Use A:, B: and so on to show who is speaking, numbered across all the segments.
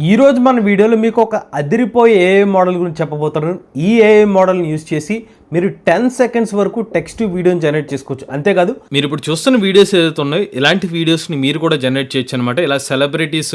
A: ఈ రోజు మన వీడియోలో మీకు ఒక అదిరిపోయే ఏఐ మోడల్ గురించి చెప్పబోతున్నాను. ఈ ఏఐ మోడల్ని యూజ్ చేసి మీరు 10 సెకండ్స్ వరకు టెక్స్ట్ వీడియోని జనరేట్ చేసుకోవచ్చు. అంతేకాదు మీరు ఇప్పుడు చూస్తున్న వీడియోస్ ఏదైతే ఉన్నాయో ఇలాంటి వీడియోస్ని మీరు కూడా జనరేట్ చేయొచ్చు అనమాట. ఇలా సెలబ్రిటీస్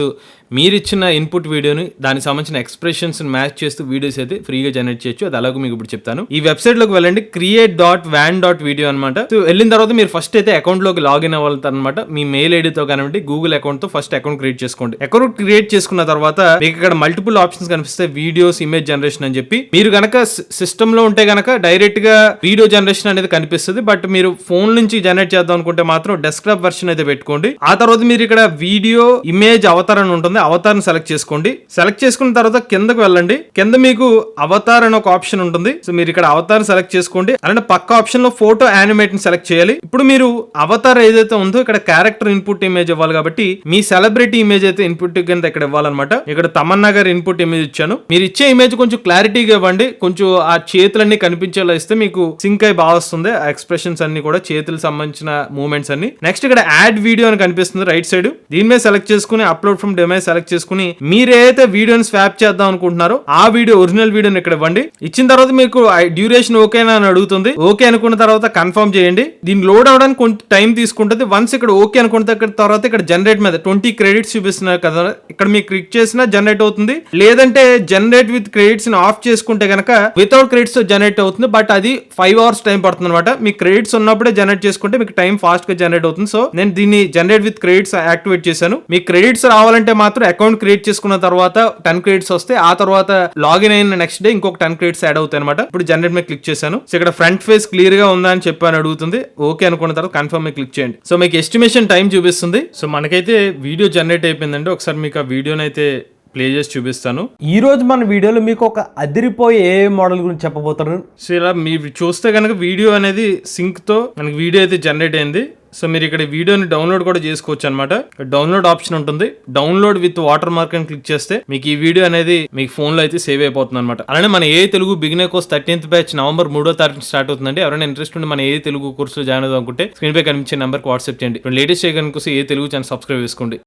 A: మీరు ఇచ్చిన ఇన్పుట్ వీడియోని దానికి సంబంధించిన ఎక్స్ప్రెషన్స్ మ్యాచ్ చేస్తూ వీడియోస్ అయితే ఫ్రీగా జనరేట్ చేయొచ్చు. అది అలాగే మీకు ఇప్పుడు చెప్తాను. ఈ వెబ్సైట్లోకి వెళ్ళండి, create.van.video అనమాట. వెళ్ళిన తర్వాత మీరు ఫస్ట్ అయితే అకౌంట్లోకి లాగిన్ అవ్వాలి అనమాట. మీ మెయిల్ ఐడితో కానివ్వండి గూగుల్ అకౌంట్తో ఫస్ట్ అకౌంట్ క్రియేట్ చేసుకోండి. అకౌంట్ క్రియేట్ చేసుకున్న తర్వాత మీకు ఇక్కడ మల్టిపుల్ ఆప్షన్స్ కనిపిస్తాయి, వీడియోస్, ఇమేజ్ జనరేషన్ అని చెప్పి. మీరు గనక సిస్టమ్ లో ఉంటే గనక డైరెక్ట్ గా వీడియో జనరేషన్ అనేది కనిపిస్తుంది. బట్ మీరు ఫోన్ నుంచి జనరేట్ చేద్దాం అనుకుంటే మాత్రం డెస్క్టాప్ వెర్షన్ అయితే పెట్టుకోండి. ఆ తర్వాత మీరు ఇక్కడ వీడియో, ఇమేజ్, అవతార్ అని ఉంటుంది. అవతార్ ని సెలెక్ట్ చేసుకోండి. సెలెక్ట్ చేసుకున్న తర్వాత కిందకు వెళ్ళండి. కింద మీకు అవతార్ అని ఒక ఆప్షన్ ఉంటుంది. సో మీరు ఇక్కడ అవతార్ సెలెక్ట్ చేసుకోండి. అలాంటి పక్క ఆప్షన్ లో ఫోటో యానిమేట్ ని సెలెక్ట్ చేయాలి. ఇప్పుడు మీరు అవతార్ ఏదైతే ఉందో ఇక్కడ క్యారెక్టర్ ఇన్పుట్ ఇమేజ్ ఇవ్వాలి కాబట్టి మీ సెలబ్రిటీ ఇమేజ్ అయితే ఇన్పుట్ కింద ఇక్కడ ఇవ్వాలన్నమాట. ఇక్కడ తమన్నా గారి ఇన్పుట్ ఇమేజ్ ఇచ్చాను. మీరు ఇచ్చే ఇమేజ్ కొంచెం క్లారిటీగా ఇవ్వండి. కొంచెం ఆ చేతులన్నీ కనిపించేలా ఇస్తే మీకు సింక్ అయి బాగా వస్తుంది. ఆ ఎక్స్ప్రెషన్స్ అన్ని కూడా చేతులకు సంబంధించిన మూవ్మెంట్స్ అన్ని. నెక్స్ట్ ఇక్కడ యాడ్ వీడియో అని కనిపిస్తుంది రైట్ సైడ్. దీని మీద సెలెక్ట్ చేసుకుని అప్లోడ్ ఫ్రమ్ డెమో సెలెక్ట్ చేసుకుని మీరైతే వీడియోని స్వాప్ చేద్దాం అనుకుంటున్నారో ఆ వీడియో ఒరిజినల్ వీడియోని ఇక్కడ ఇవ్వండి. ఇచ్చిన తర్వాత మీకు డ్యూరేషన్ ఓకేనా అని అడుగుతుంది. ఓకే అనుకున్న తర్వాత కన్ఫర్మ్ చేయండి. దీన్ని లోడ్ అవడానికి కొంచెం టైం తీసుకుంటుంది. వన్స్ ఇక్కడ ఓకే అనుకున్న తర్వాత ఇక్కడ జనరేట్ మీద 20 క్రెడిట్స్ చూపిస్తున్నారు కదా, ఇక్కడ మీకు క్లిక్ చేసినా జనరేట్ అవుతుంది. లేదంటే జనరేట్ విత్ క్రెడిట్స్ ని ఆఫ్ చేసుకుంటే కనుక వితౌట్ క్రెడిట్స్ తో జనరేట్ అవుతుంది. బట్ అది 5 hours టైం పడుతుంది అనమాట. మీకు క్రెడిట్స్ ఉన్నప్పుడే జనరేట్ చేసుకుంటే మీకు టైం ఫాస్ట్ గా జనరేట్ అవుతుంది. సో నేను దీన్ని జనరేట్ విత్ క్రెడిట్స్ యాక్టివేట్ చేశాను. మీకు క్రెడిట్స్ రావాలంటే మాత్రం అకౌంట్ క్రియేట్ చేసుకున్న తర్వాత 10 క్రెడిట్స్ వస్తే ఆ తర్వాత లాగిన్ అయిన నెక్స్ట్ డే ఇంకొక 10 క్రెడిట్స్ యాడ్ అవుతాయి అనమాట. ఇప్పుడు జనరేట్ మీద క్లిక్ చేశాను. సో ఇక్కడ ఫ్రంట్ ఫేస్ క్లియర్ గా ఉందా అని చెప్పి అడుగుతుంది. ఓకే అనుకున్న తర్వాత కన్ఫర్మ్ మీద క్లిక్ చేయండి. సో మీకు ఎస్టిమేషన్ టైం చూపిస్తుంది. సో మనకైతే వీడియో జనరేట్ అయిపోయిందండి. ఒకసారి మీకు ఆ వీడియోని అయితే ప్లే చేసి చూపిస్తాను. ఈ రోజు మన వీడియోలో మీకు ఒక అదిరిపోయే ఏఐ మోడల్ గురించి చెప్పబోతున్నాను. సో ఇలా మీరు చూస్తే కనుక వీడియో అనేది సింక్ తో మనకి వీడియో అయితే జనరేట్ అయింది. సో మీరు ఇక్కడ వీడియోని డౌన్లోడ్ కూడా చేసుకోవచ్చు అనమాట. డౌన్లోడ్ ఆప్షన్ ఉంటుంది. డౌన్లోడ్ విత్ వాటర్ మార్క్ అని క్లిక్ చేస్తే మీకు ఈ వీడియో అనేది మీకు ఫోన్ లో అయితే సేవ్ అయిపోతుంది అనమాట. అలానే మన ఏ Telugu beginner course 13th batch November 3వ తారీఖు స్టార్ట్ అవుతుందండి. ఎవరైనా ఇంట్రెస్ట్ ఉండి మన ఏ తెలుగు కోర్సులో జాయిన్ అవుదాం అనుకుంటే స్క్రీన్ పై కనిపించే నెంబర్కి వాట్సాప్ చేయండి. లేటెస్ట్ చేయడానికి కోసం ఏ తెలుగు ఛానల్ సబ్స్క్రైబ్ చేసుకోండి.